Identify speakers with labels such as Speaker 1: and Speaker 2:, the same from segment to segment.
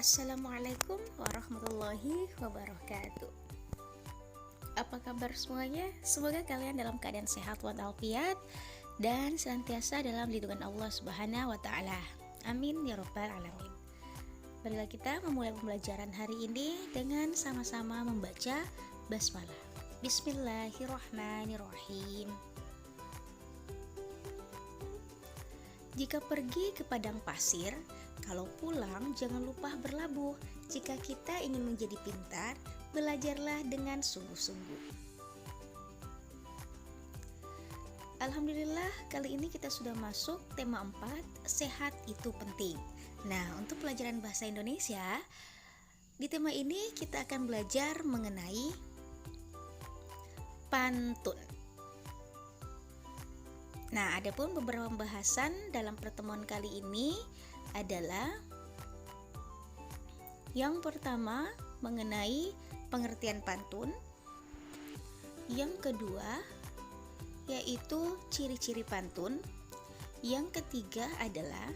Speaker 1: Assalamualaikum warahmatullahi wabarakatuh. Apa kabar semuanya? Semoga kalian dalam keadaan sehat walafiat dan senantiasa dalam lindungan Allah Subhanahu wa taala. Amin ya rabbal alamin. Marilah kita memulai pembelajaran hari ini dengan sama-sama membaca basmalah. Bismillahirrahmanirrahim. Jika pergi ke padang pasir, kalau pulang jangan lupa berlabuh. Jika kita ingin menjadi pintar, belajarlah dengan sungguh-sungguh. Alhamdulillah, kali ini kita sudah masuk tema 4, sehat itu penting. Nah, untuk pelajaran bahasa Indonesia, di tema ini kita akan belajar mengenai pantun. Nah, adapun beberapa pembahasan dalam pertemuan kali ini adalah yang pertama mengenai pengertian pantun, yang kedua yaitu ciri-ciri pantun, yang ketiga adalah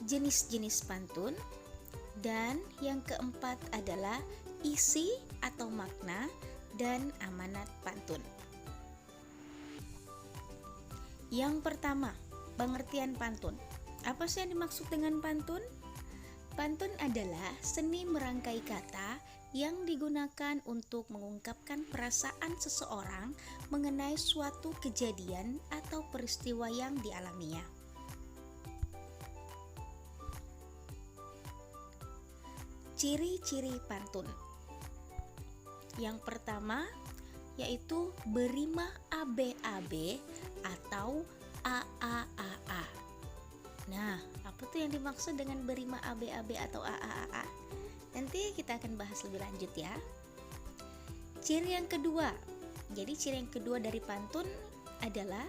Speaker 1: jenis-jenis pantun, dan yang keempat adalah isi atau makna dan amanat pantun. Yang pertama, pengertian pantun. Apa sih yang dimaksud dengan pantun? Pantun adalah seni merangkai kata yang digunakan untuk mengungkapkan perasaan seseorang mengenai suatu kejadian atau peristiwa yang dialaminya. Ciri-ciri pantun. Yang pertama yaitu berima ABAB atau AAAA. Nah, apa tuh yang dimaksud dengan berima ABAB atau AAAA? Nanti kita akan bahas lebih lanjut ya. Ciri yang kedua. Jadi ciri yang kedua dari pantun adalah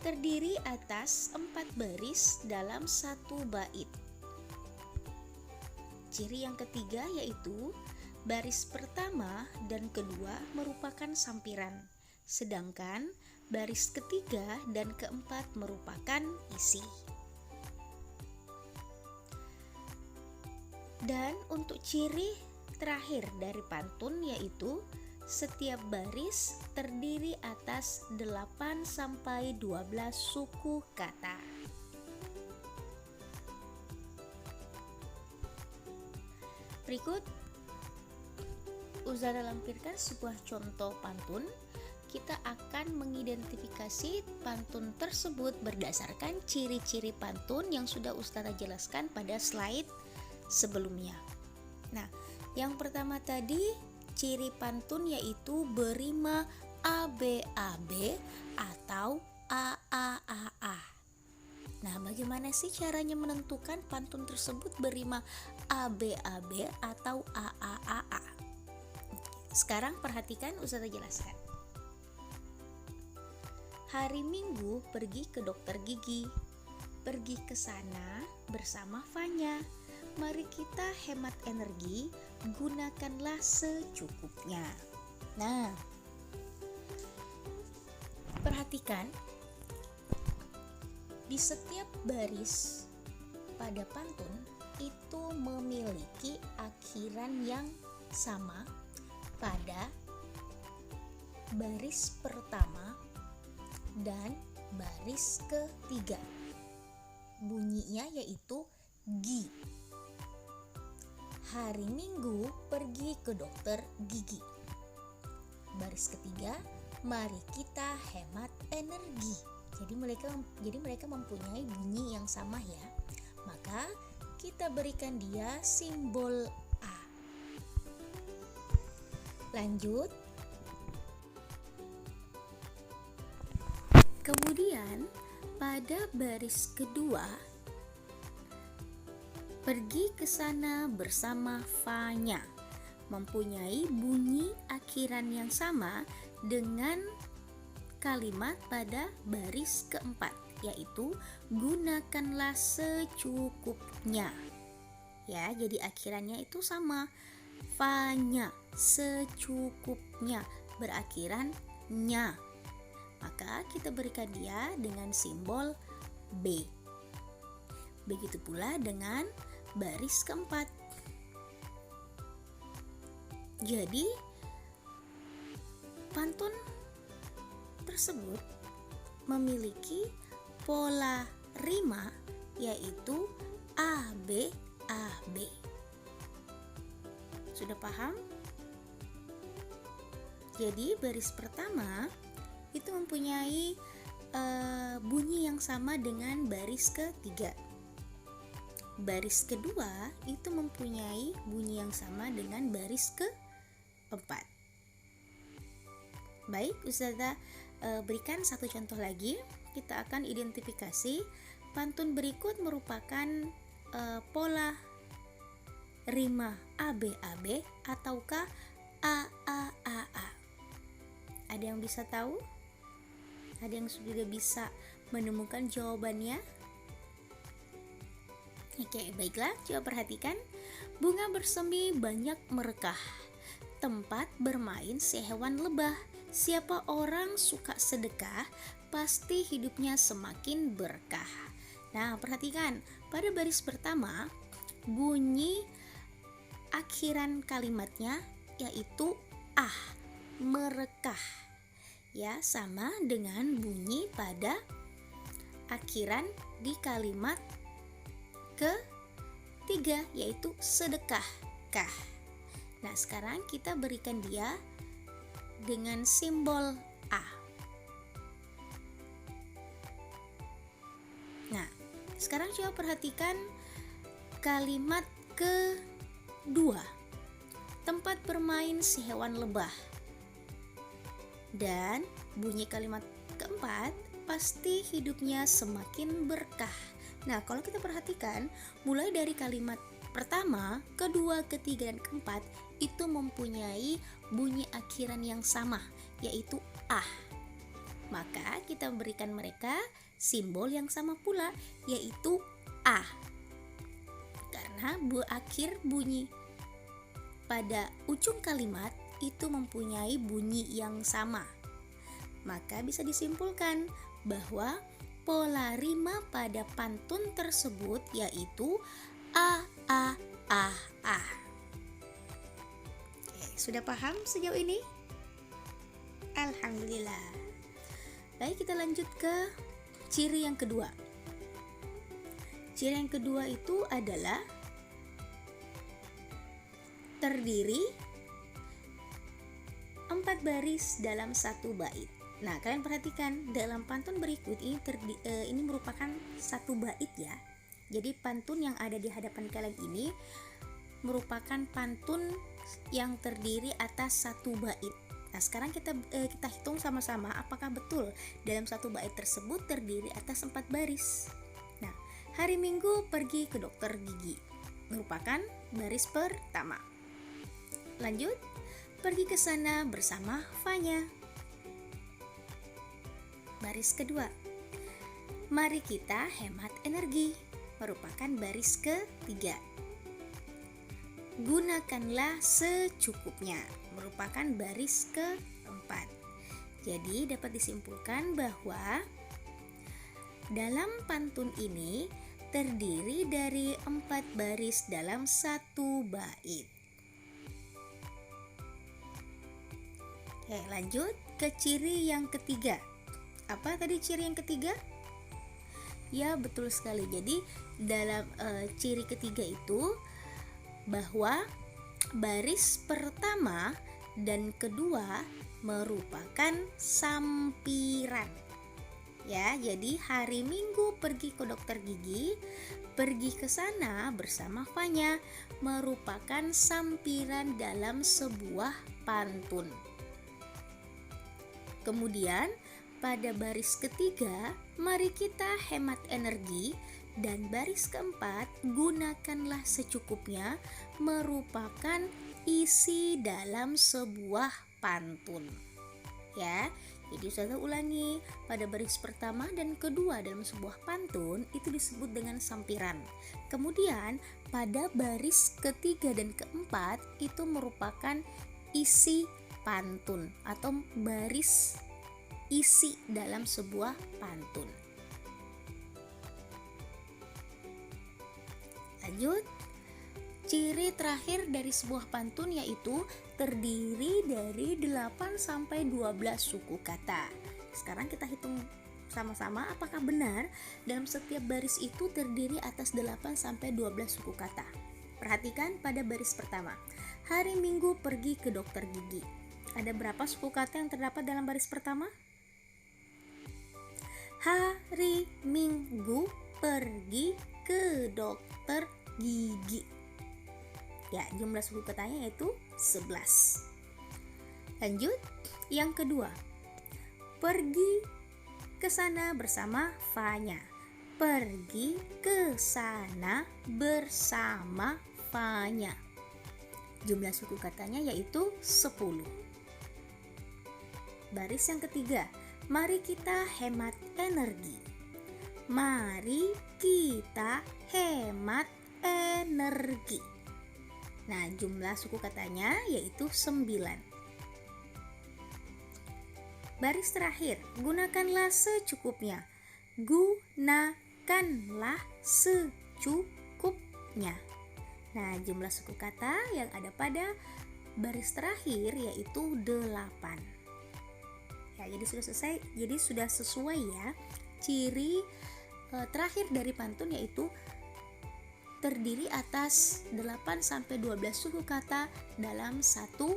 Speaker 1: terdiri atas 4 baris dalam satu bait. Ciri yang ketiga yaitu baris pertama dan kedua merupakan sampiran, sedangkan baris ketiga dan keempat merupakan isi. Dan untuk ciri terakhir dari pantun yaitu setiap baris terdiri atas 8 sampai 12 suku kata. Berikut Ustazah lampirkan sebuah contoh pantun. Kita akan mengidentifikasi pantun tersebut berdasarkan ciri-ciri pantun yang sudah Ustazah jelaskan pada slide sebelumnya. Nah, yang pertama tadi ciri pantun yaitu berima ABAB atau AAAA. Nah, bagaimana sih caranya menentukan pantun tersebut berima ABAB atau AAAA? Sekarang perhatikan Ustazah jelaskan. Hari Minggu pergi ke dokter gigi. Pergi ke sana bersama Fanya. Mari kita hemat energi, gunakanlah secukupnya. Nah, perhatikan di setiap baris pada pantun itu memiliki akhiran yang sama pada baris pertama dan baris ketiga. Bunyinya yaitu gi. Hari Minggu pergi ke dokter gigi. Baris ketiga, mari kita hemat energi. Jadi mereka mempunyai bunyi yang sama ya. Maka kita berikan dia simbol A. Lanjut. Kemudian pada baris kedua, pergi ke sana bersama Fanya, mempunyai bunyi akhiran yang sama dengan kalimat pada baris keempat, yaitu gunakanlah secukupnya. Ya, jadi akhirannya itu sama. Fanya, secukupnya, berakhiran nya. Maka kita berikan dia dengan simbol B. Begitu pula dengan baris keempat. Jadi pantun tersebut memiliki pola rima yaitu AB AB. Sudah paham? Jadi baris pertama itu mempunyai bunyi yang sama dengan baris ketiga. Baris kedua itu mempunyai bunyi yang sama dengan baris keempat. Baik, Ustazah berikan satu contoh lagi. Kita akan identifikasi pantun berikut merupakan pola rima AB-AB ataukah AAAA. Ada yang bisa tahu? Ada yang sudah bisa menemukan jawabannya? Oke, baiklah, coba perhatikan. Bunga bersemi banyak merekah, tempat bermain sehewan lebah. Siapa orang suka sedekah, pasti hidupnya semakin berkah. Nah, perhatikan, pada baris pertama, bunyi akhiran kalimatnya yaitu merekah. Ya, sama dengan bunyi pada akhiran di kalimat ketiga yaitu sedekah kah. Nah, sekarang kita berikan dia dengan simbol A. Nah, sekarang coba perhatikan kalimat kedua, tempat bermain si hewan lebah. Dan bunyi kalimat keempat, pasti hidupnya semakin berkah. Nah, kalau kita perhatikan, mulai dari kalimat pertama, kedua, ketiga, dan keempat itu mempunyai bunyi akhiran yang sama, yaitu A. Maka kita berikan mereka simbol yang sama pula, yaitu A. Karena akhir bunyi pada ujung kalimat itu mempunyai bunyi yang sama. Maka bisa disimpulkan bahwa pola rima pada pantun tersebut yaitu A. Oke, sudah paham sejauh ini? Alhamdulillah. Baik, kita lanjut ke ciri yang kedua. Ciri yang kedua itu adalah terdiri 4 baris dalam satu bait. Nah, kalian perhatikan dalam pantun berikut ini merupakan satu bait ya. Jadi pantun yang ada di hadapan kalian ini merupakan pantun yang terdiri atas satu bait. Nah, sekarang kita hitung sama-sama apakah betul dalam satu bait tersebut terdiri atas 4 baris. Nah, hari Minggu pergi ke dokter gigi merupakan baris pertama. Lanjut, pergi ke sana bersama Fanya. Baris kedua, mari kita hemat energi merupakan baris ketiga. Gunakanlah secukupnya merupakan baris keempat. Jadi dapat disimpulkan bahwa dalam pantun ini terdiri dari 4 baris dalam satu bait. Oke, lanjut ke ciri yang ketiga. Apa tadi ciri yang ketiga? Ya, betul sekali. Jadi dalam ciri ketiga itu bahwa baris pertama dan kedua merupakan sampiran. Ya, jadi hari Minggu pergi ke dokter gigi, pergi ke sana bersama Fanya merupakan sampiran dalam sebuah pantun. Kemudian pada baris ketiga, mari kita hemat energi, dan baris keempat, gunakanlah secukupnya merupakan isi dalam sebuah pantun. Ya, jadi saya ulangi, pada baris pertama dan kedua dalam sebuah pantun itu disebut dengan sampiran. Kemudian pada baris ketiga dan keempat itu merupakan isi pantun atau baris isi dalam sebuah pantun. Lanjut, Ciri terakhir dari sebuah pantun yaitu terdiri dari 8 sampai 12 suku kata. Sekarang kita hitung sama-sama apakah benar dalam setiap baris itu terdiri atas 8 sampai 12 suku kata. Perhatikan pada baris pertama. Hari Minggu pergi ke dokter gigi. Ada berapa suku kata yang terdapat dalam baris pertama? Hari Minggu pergi ke dokter gigi. Ya, jumlah suku katanya yaitu 11. Lanjut, yang kedua. Pergi ke sana bersama Fanya. Pergi ke sana bersama Fanya. Jumlah suku katanya yaitu 10. Baris yang ketiga. Mari kita hemat energi. Mari kita hemat energi. Nah, jumlah suku katanya yaitu 9. Baris terakhir, gunakanlah secukupnya. Gunakanlah secukupnya. Nah, jumlah suku kata yang ada pada baris terakhir yaitu 8. Ya, jadi sudah selesai, jadi sudah sesuai ya. Ciri terakhir dari pantun yaitu terdiri atas 8 sampai 12 suku kata dalam satu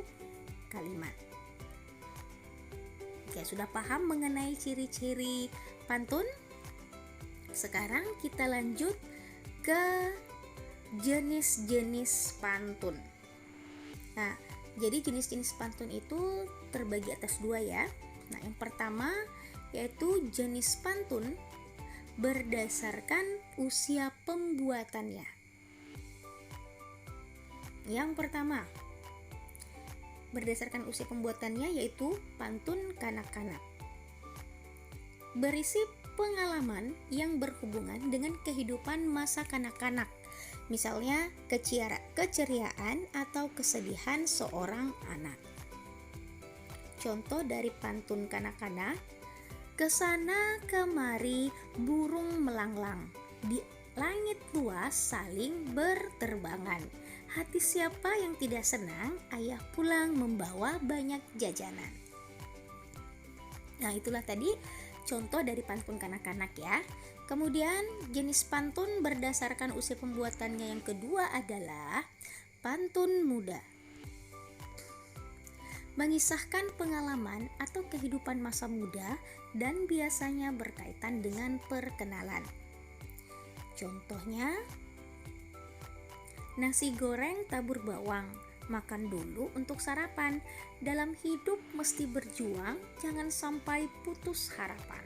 Speaker 1: kalimat. Oke, sudah paham mengenai ciri-ciri pantun? Sekarang kita lanjut ke jenis-jenis pantun. Nah, jadi jenis-jenis pantun itu terbagi atas 2 ya. Nah, yang pertama yaitu jenis pantun berdasarkan usia pembuatannya. Yang pertama, berdasarkan usia pembuatannya yaitu pantun kanak-kanak. Berisi pengalaman yang berhubungan dengan kehidupan masa kanak-kanak. Misalnya keceriaan atau kesedihan seorang anak. Contoh dari pantun kanak-kanak, kesana kemari burung melanglang, di langit luas saling berterbangan. Hati siapa yang tidak senang, ayah pulang membawa banyak jajanan. Nah, itulah tadi contoh dari pantun kanak-kanak ya. Kemudian jenis pantun berdasarkan usia pembuatannya yang kedua adalah pantun muda. Mengisahkan pengalaman atau kehidupan masa muda dan biasanya berkaitan dengan perkenalan. Contohnya, nasi goreng tabur bawang, makan dulu untuk sarapan. Dalam hidup mesti berjuang, jangan sampai putus harapan.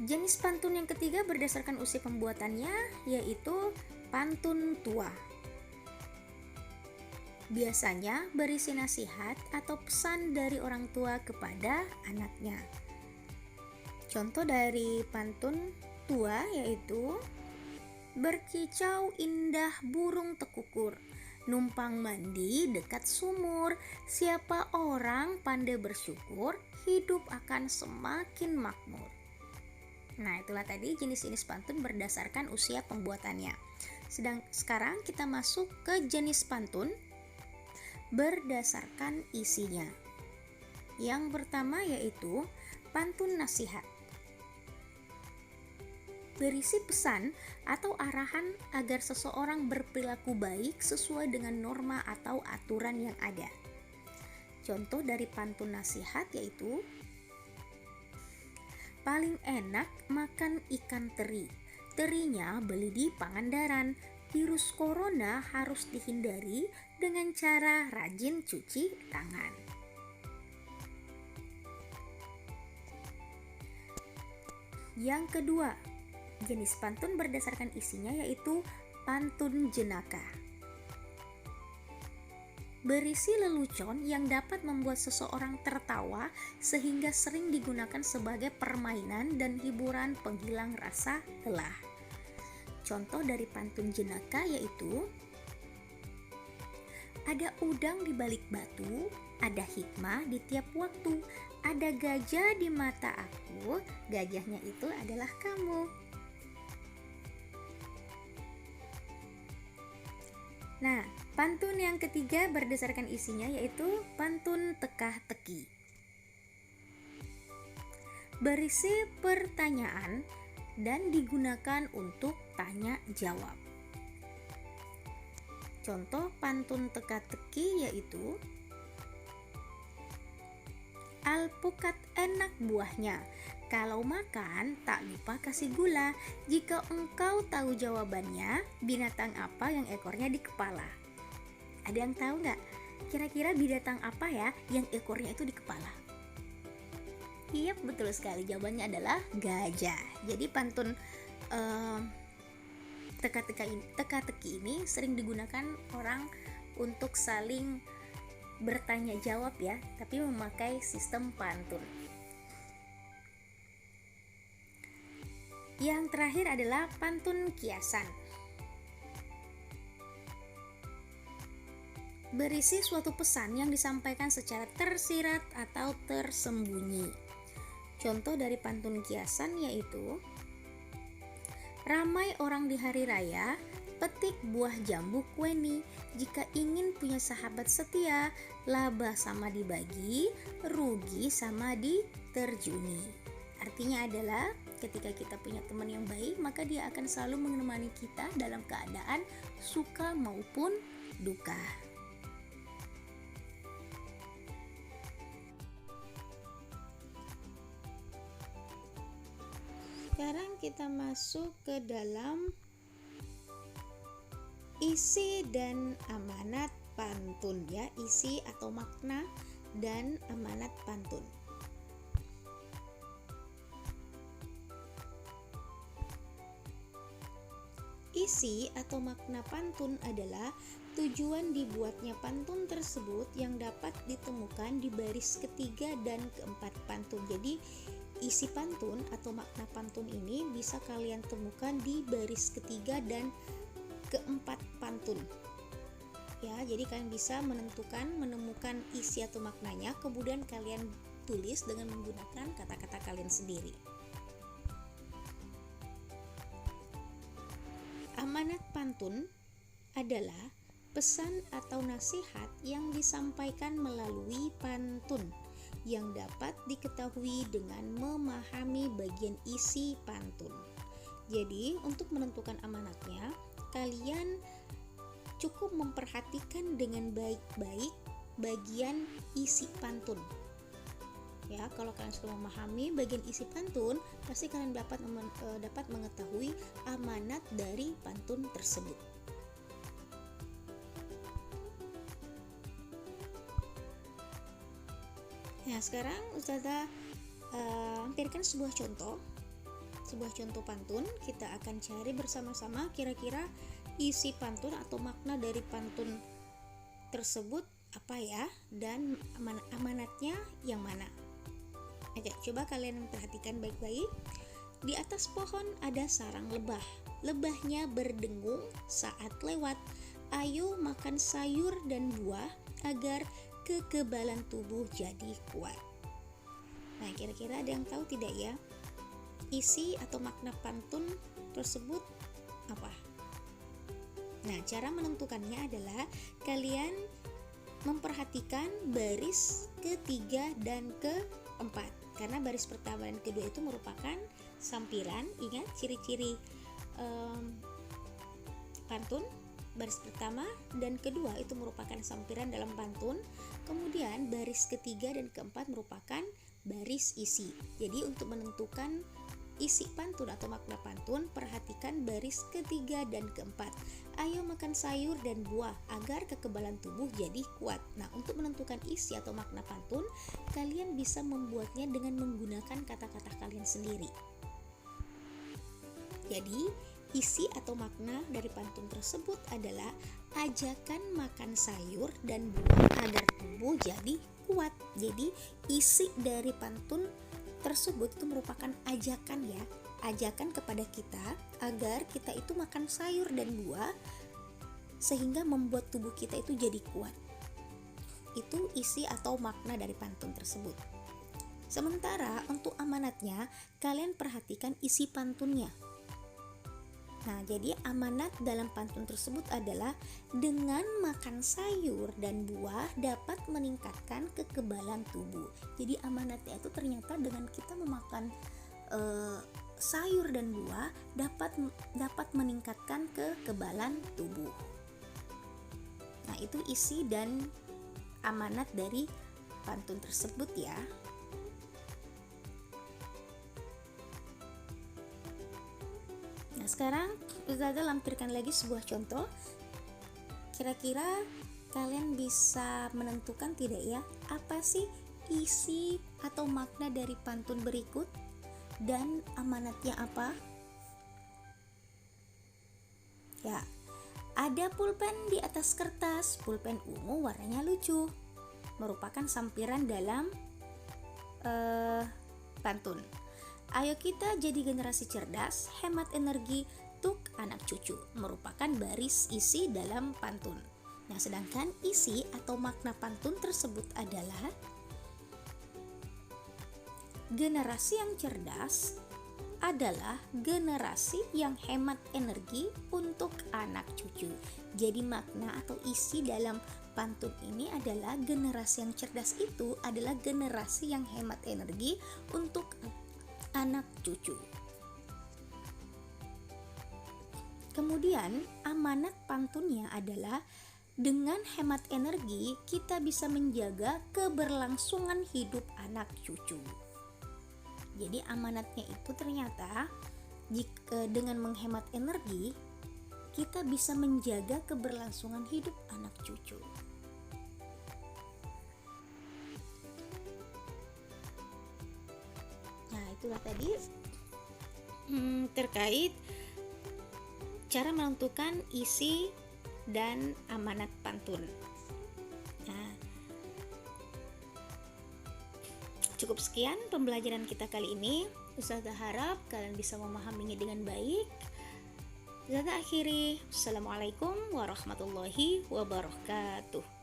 Speaker 1: Jenis pantun yang ketiga berdasarkan usia pembuatannya yaitu pantun tua. Biasanya berisi nasihat atau pesan dari orang tua kepada anaknya. Contoh dari pantun tua yaitu berkicau indah burung tekukur, numpang mandi dekat sumur, siapa orang pandai bersyukur, hidup akan semakin makmur. Nah, itulah tadi jenis-jenis pantun berdasarkan usia pembuatannya. Sekarang kita masuk ke jenis pantun berdasarkan isinya. Yang pertama yaitu pantun nasihat. Berisi pesan atau arahan agar seseorang berperilaku baik sesuai dengan norma atau aturan yang ada. Contoh dari pantun nasihat yaitu paling enak makan ikan teri. Terinya beli di Pangandaran. Virus corona harus dihindari dengan cara rajin cuci tangan. Yang kedua, jenis pantun berdasarkan isinya yaitu pantun jenaka. Berisi lelucon yang dapat membuat seseorang tertawa sehingga sering digunakan sebagai permainan dan hiburan penghilang rasa lelah. Contoh dari pantun jenaka yaitu ada udang di balik batu, ada hikmah di tiap waktu, Ada gajah di mata aku, gajahnya itu adalah kamu. Nah, pantun yang ketiga berdasarkan isinya yaitu pantun teka-teki. Berisi pertanyaan dan digunakan untuk tanya jawab. Contoh pantun teka-teki yaitu alpukat enak buahnya, kalau makan tak lupa kasih gula. Jika engkau tahu jawabannya, binatang apa yang ekornya di kepala? Ada yang tahu nggak? Kira-kira binatang apa ya yang ekornya itu di kepala? Iya, betul sekali, jawabannya adalah gajah. Jadi pantun teka-teki ini sering digunakan orang untuk saling bertanya jawab ya, tapi memakai sistem pantun. Yang terakhir adalah pantun kiasan. Berisi suatu pesan yang disampaikan secara tersirat atau tersembunyi. Contoh dari pantun kiasan yaitu ramai orang di hari raya, petik buah jambu kueni. Jika ingin punya sahabat setia, laba sama dibagi, rugi sama diterjuni. Artinya adalah ketika kita punya teman yang baik, maka dia akan selalu menemani kita dalam keadaan suka maupun duka. Sekarang kita masuk ke dalam isi dan amanat pantun ya, isi atau makna dan amanat pantun. Isi atau makna pantun adalah tujuan dibuatnya pantun tersebut yang dapat ditemukan di baris ketiga dan keempat pantun. Jadi isi pantun atau makna pantun ini bisa kalian temukan di baris ketiga dan keempat pantun ya. Jadi kalian bisa menemukan isi atau maknanya, kemudian kalian tulis dengan menggunakan kata-kata kalian sendiri. Amanat pantun adalah pesan atau nasihat yang disampaikan melalui pantun yang dapat diketahui dengan memahami bagian isi pantun. Jadi untuk menentukan amanatnya, kalian cukup memperhatikan dengan baik-baik bagian isi pantun. Ya, kalau kalian sudah memahami bagian isi pantun, pasti kalian dapat mengetahui amanat dari pantun tersebut. Nah, sekarang Ustazah lampirkan sebuah contoh pantun. Kita akan cari bersama-sama kira-kira isi pantun atau makna dari pantun tersebut apa ya, dan amanatnya yang mana. Oke, coba kalian perhatikan baik-baik. Di atas pohon ada sarang lebah. Lebahnya berdengung saat lewat. Ayo makan sayur dan buah agar kekebalan tubuh jadi kuat. Nah, kira-kira ada yang tahu tidak ya? Isi atau makna pantun tersebut apa? Nah, cara menentukannya adalah kalian memperhatikan baris ketiga dan keempat, karena baris pertama dan kedua itu merupakan sampiran. Ingat ciri-ciri pantun, baris pertama dan kedua itu merupakan sampiran dalam pantun, kemudian baris ketiga dan keempat merupakan baris isi. Jadi untuk menentukan isi pantun atau makna pantun, perhatikan baris ketiga dan keempat. Ayo makan sayur dan buah agar kekebalan tubuh jadi kuat. Nah, untuk menentukan isi atau makna pantun, kalian bisa membuatnya dengan menggunakan kata-kata kalian sendiri. Jadi, isi atau makna dari pantun tersebut adalah ajakan makan sayur dan buah agar tubuh jadi kuat. Jadi, isi dari pantun tersebut itu merupakan ajakan ya, ajakan kepada kita agar kita itu makan sayur dan buah sehingga membuat tubuh kita itu jadi kuat. Itu isi atau makna dari pantun tersebut. Sementara untuk amanatnya, kalian perhatikan isi pantunnya. Nah, jadi amanat dalam pantun tersebut adalah dengan makan sayur dan buah dapat meningkatkan kekebalan tubuh. Jadi amanatnya itu ternyata dengan kita memakan sayur dan buah dapat meningkatkan kekebalan tubuh. Nah, itu isi dan amanat dari pantun tersebut ya. Nah, sekarang Ustazah lampirkan lagi sebuah contoh. Kira-kira kalian bisa menentukan tidak ya, apa sih isi atau makna dari pantun berikut dan amanatnya apa? Ya, ada pulpen di atas kertas. Pulpen ungu warnanya lucu, merupakan sampiran dalam pantun. Ayo kita jadi generasi cerdas, hemat energi untuk anak cucu, merupakan baris isi dalam pantun. Nah, sedangkan isi atau makna pantun tersebut adalah generasi yang cerdas adalah generasi yang hemat energi untuk anak cucu. Jadi makna atau isi dalam pantun ini adalah generasi yang cerdas itu adalah generasi yang hemat energi untuk anak cucu. Kemudian amanat pantunnya adalah dengan hemat energi kita bisa menjaga keberlangsungan hidup anak cucu. Jadi amanatnya itu ternyata dengan menghemat energi kita bisa menjaga keberlangsungan hidup anak cucu. Nah, itulah tadi terkait cara menentukan isi dan amanat pantun. Nah, cukup sekian pembelajaran kita kali ini. Ustazah harap kalian bisa memahaminya dengan baik. Ustazah akhiri. Assalamualaikum warahmatullahi wabarakatuh.